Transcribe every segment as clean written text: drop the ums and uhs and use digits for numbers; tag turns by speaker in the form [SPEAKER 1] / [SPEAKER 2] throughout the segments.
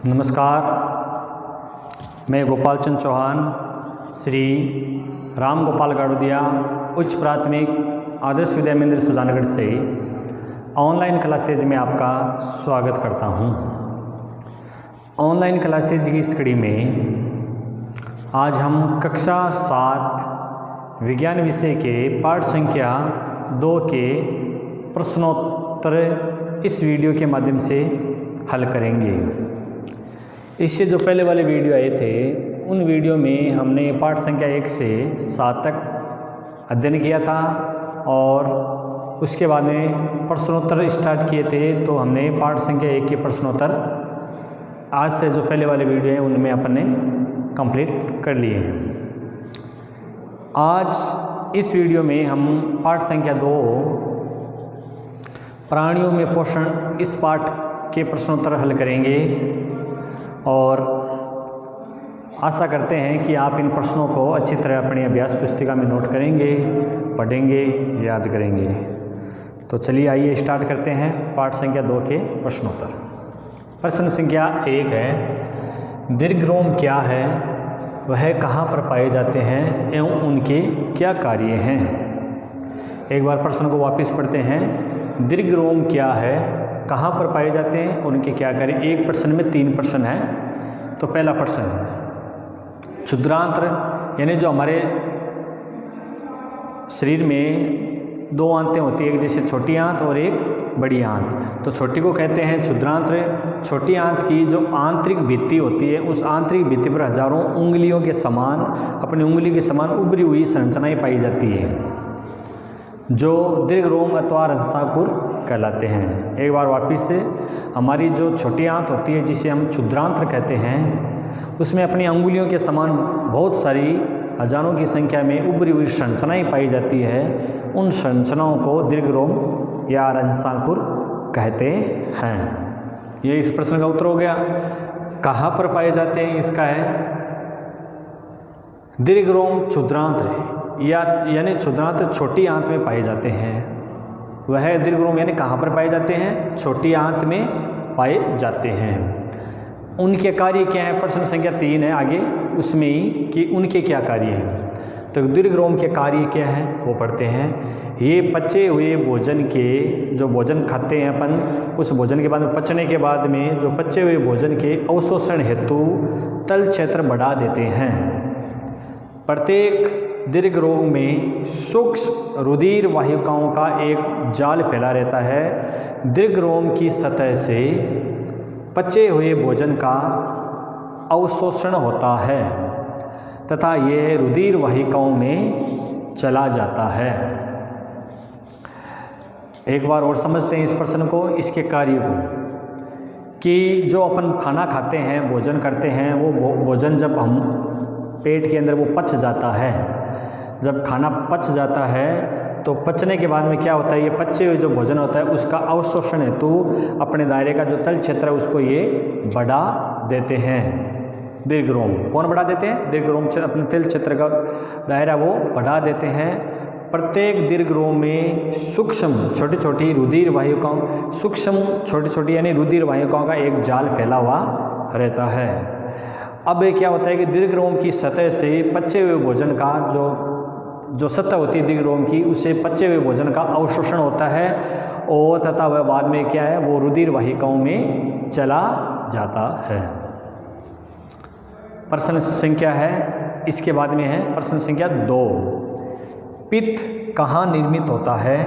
[SPEAKER 1] नमस्कार, मैं गोपाल चंद चौहान श्री राम गोपाल गाड़ोदिया उच्च प्राथमिक आदर्श विद्या मंदिर सुजानगढ़ से ऑनलाइन क्लासेज में आपका स्वागत करता हूं। ऑनलाइन क्लासेज की इस कड़ी में आज हम कक्षा 7 विज्ञान विषय के पाठ संख्या 2 के प्रश्नोत्तर इस वीडियो के माध्यम से हल करेंगे। इससे जो पहले वाले वीडियो आए थे उन वीडियो में हमने पाठ संख्या 1 से 7 तक अध्ययन किया था और उसके बाद में प्रश्नोत्तर स्टार्ट किए थे। तो हमने पाठ संख्या 1 के प्रश्नोत्तर आज से जो पहले वाले वीडियो हैं उनमें अपन ने कंप्लीट कर लिए हैं। आज इस वीडियो में हम पाठ संख्या 2 प्राणियों में पोषण इस पाठ के प्रश्नोत्तर हल करेंगे और आशा करते हैं कि आप इन प्रश्नों को अच्छी तरह अपनी अभ्यास पुस्तिका में नोट करेंगे, पढ़ेंगे, याद करेंगे। तो चलिए आइए स्टार्ट करते हैं पाठ संख्या 2 के प्रश्नोत्तर। प्रश्न संख्या 1 है, दीर्घरोम क्या है, वह कहाँ पर पाए जाते हैं एवं उनके क्या कार्य हैं। एक बार प्रश्न को वापस पढ़ते हैं। दीर्घरोम क्या है, कहाँ पर पाए जाते हैं, उनके क्या कार्य। एक प्रश्न में 3 प्रश्न हैं। तो पहला प्रश्न, क्षुद्रांत्र यानी जो हमारे शरीर में 2 आंतें होती है, एक जैसे छोटी आंत और एक बड़ी आंत। तो छोटी को कहते हैं क्षुद्रांत्र। छोटी आंत की जो आंतरिक भित्ति होती है, उस आंतरिक भित्ति पर हजारों उंगलियों के समान, अपनी उंगली के समान उभरी हुई संरचनाएं पाई जाती है, जो दीर्घरोम अथवा रजसाकुर कहलाते हैं। एक बार वापिस से, हमारी जो छोटी आंत होती है जिसे हम क्षुद्रांत्र कहते हैं, उसमें अपनी अंगुलियों के समान बहुत सारी हजारों की संख्या में उभरी हुई संरचनाएं पाई जाती है। उन संरचनाओं को दीर्घरोम या रजसाकुर कहते हैं। ये इस प्रश्न का उत्तर हो गया। कहाँ पर पाए जाते हैं, इसका है दीर्घरोम क्षुद्रांत्र यानी क्षुद्रांत्र छोटी आंत में पाए जाते हैं। वह दीर्घरोम यानी कहाँ पर पाए जाते हैं, छोटी आंत में पाए जाते हैं। उनके कार्य क्या है, प्रश्न संख्या 3 है आगे उसमें ही कि उनके क्या कार्य हैं। तो दीर्घरोम के कार्य क्या है वो पढ़ते हैं। ये पचे हुए भोजन के, जो भोजन खाते हैं अपन, उस भोजन के बाद में पचने के बाद में जो पचे हुए भोजन के अवशोषण हेतु तल क्षेत्र बढ़ा देते हैं। प्रत्येक दीर्घरोम में सूक्ष्म रुधिर वाहिकाओं का एक जाल फैला रहता है। दीर्घरोम की सतह से पचे हुए भोजन का अवशोषण होता है तथा यह रुधिर वाहिकाओं में चला जाता है। एक बार और समझते हैं इस प्रश्न को, इसके कार्य को, कि जो अपन खाना खाते हैं, भोजन करते हैं, वो भोजन जब हम पेट के अंदर वो पच जाता है, जब खाना पच जाता है तो पचने के बाद में क्या होता है, ये पचे हुए जो भोजन होता है उसका अवशोषण हेतु अपने दायरे का जो तल क्षेत्र है उसको ये बढ़ा देते हैं। दीर्घरोम कौन बढ़ा देते हैं, दीर्घरोम अपने तल क्षेत्र का दायरा वो बढ़ा देते हैं। प्रत्येक दीर्घरोम में सूक्ष्म छोटी छोटी रुधिर वाहिकाओं, सूक्ष्म छोटी छोटी यानी रुधिर वाहिकाओं का एक जाल फैला हुआ रहता है। अब क्या होता है कि दीर्घरोम की सतह से पचे हुए भोजन का जो सतह होती है दीर्घरोम की, उससे पचे हुए भोजन का अवशोषण होता है और तथा वह बाद में क्या है, वो रुधिर वाहिकाओं में चला जाता है। प्रश्न संख्या है, इसके बाद में है प्रश्न संख्या 2, पित्त कहाँ निर्मित होता है,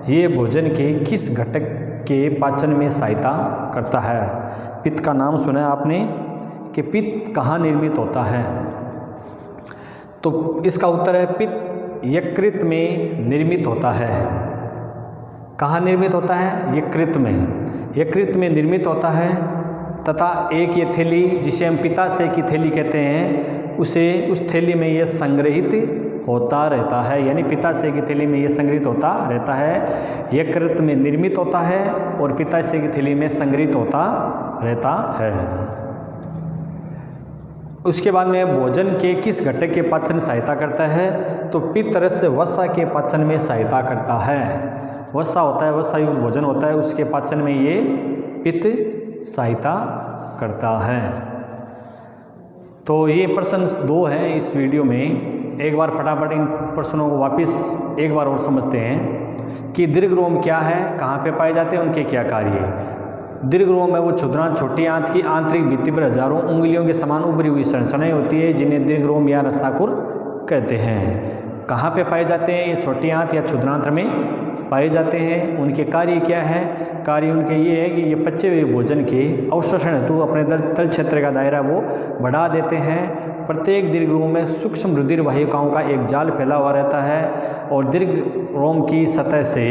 [SPEAKER 1] ये भोजन के किस घटक के पाचन में सहायता करता है। पित्त का नाम सुना है आपने कि पित्त कहाँ निर्मित होता है। तो इसका उत्तर है पित्त यकृत में निर्मित होता है। कहाँ निर्मित होता है, यकृत में। यकृत में निर्मित होता है तथा एक ये थैली जिसे हम पित्ताशय की थैली कहते हैं, उस थैली में ये संग्रहित होता रहता है, यानी पित्ताशय की थैली में ये संग्रहित होता रहता है। यकृत में निर्मित होता है और पित्ताशय की थैली में संग्रहित होता रहता है। उसके बाद में भोजन के किस घटक के पाचन सहायता करता है, तो पित्त रस वसा के पाचन में सहायता करता है। वसा होता है, वसा युक्त भोजन होता है, उसके पाचन में ये पित्त सहायता करता है। तो ये प्रश्न 2 हैं इस वीडियो में। एक बार फटाफट इन प्रश्नों को वापस एक बार और समझते हैं कि दीर्घ रोम क्या है, कहाँ पे पाए जाते हैं, उनके क्या कार्य है। दीर्घ रोम है वो क्षुद्रांत छोटी आंत की आंतरिक भित्ति पर हजारों उंगलियों के समान उभरी हुई संरचनाएं होती है, जिन्हें दीर्घ रोम या रसाकुर कहते हैं। कहाँ पे पाए जाते हैं? ये छोटी आंत या क्षुद्रांत में पाए जाते हैं। उनके कार्य क्या है? कार्य उनके ये है कि ये पचे हुए भोजन के अवशोषण हेतु अपने तल क्षेत्र का दायरा वो बढ़ा देते हैं। प्रत्येक दीर्घ रोम में सूक्ष्म रुधिर वाहिकाओं का एक जाल फैला हुआ रहता है और दीर्घ रोम की सतह से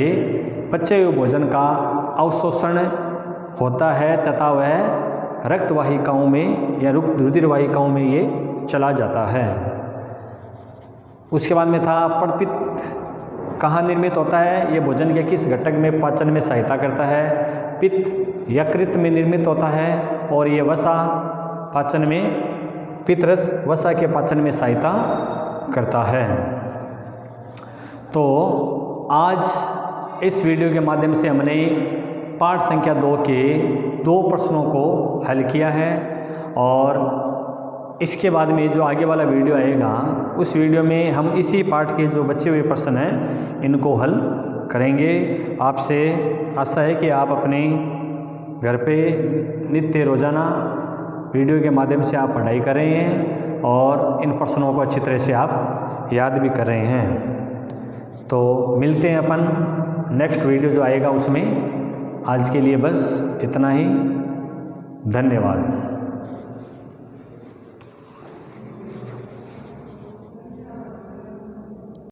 [SPEAKER 1] पचे हुए भोजन का अवशोषण होता है तथा वह रक्त वाहिकाओं में या रुधिर वाहिकाओं में ये चला जाता है। उसके बाद में था परपित्त कहाँ निर्मित होता है? ये भोजन के किस घटक में पाचन में सहायता करता है? पित्त यकृत में निर्मित होता है और ये वसा पाचन में, पित्तरस वसा के पाचन में सहायता करता है। तो आज इस वीडियो के माध्यम से हमने पाठ संख्या 2 के 2 प्रश्नों को हल किया है और इसके बाद में जो आगे वाला वीडियो आएगा उस वीडियो में हम इसी पाठ के जो बचे हुए प्रश्न हैं इनको हल करेंगे। आपसे आशा है कि आप अपने घर पे नित्य रोज़ाना वीडियो के माध्यम से आप पढ़ाई कर रहे हैं और इन प्रश्नों को अच्छी तरह से आप याद भी कर रहे हैं। तो मिलते हैं अपन नेक्स्ट वीडियो जो आएगा उसमें। आज के लिए बस इतना ही। धन्यवाद।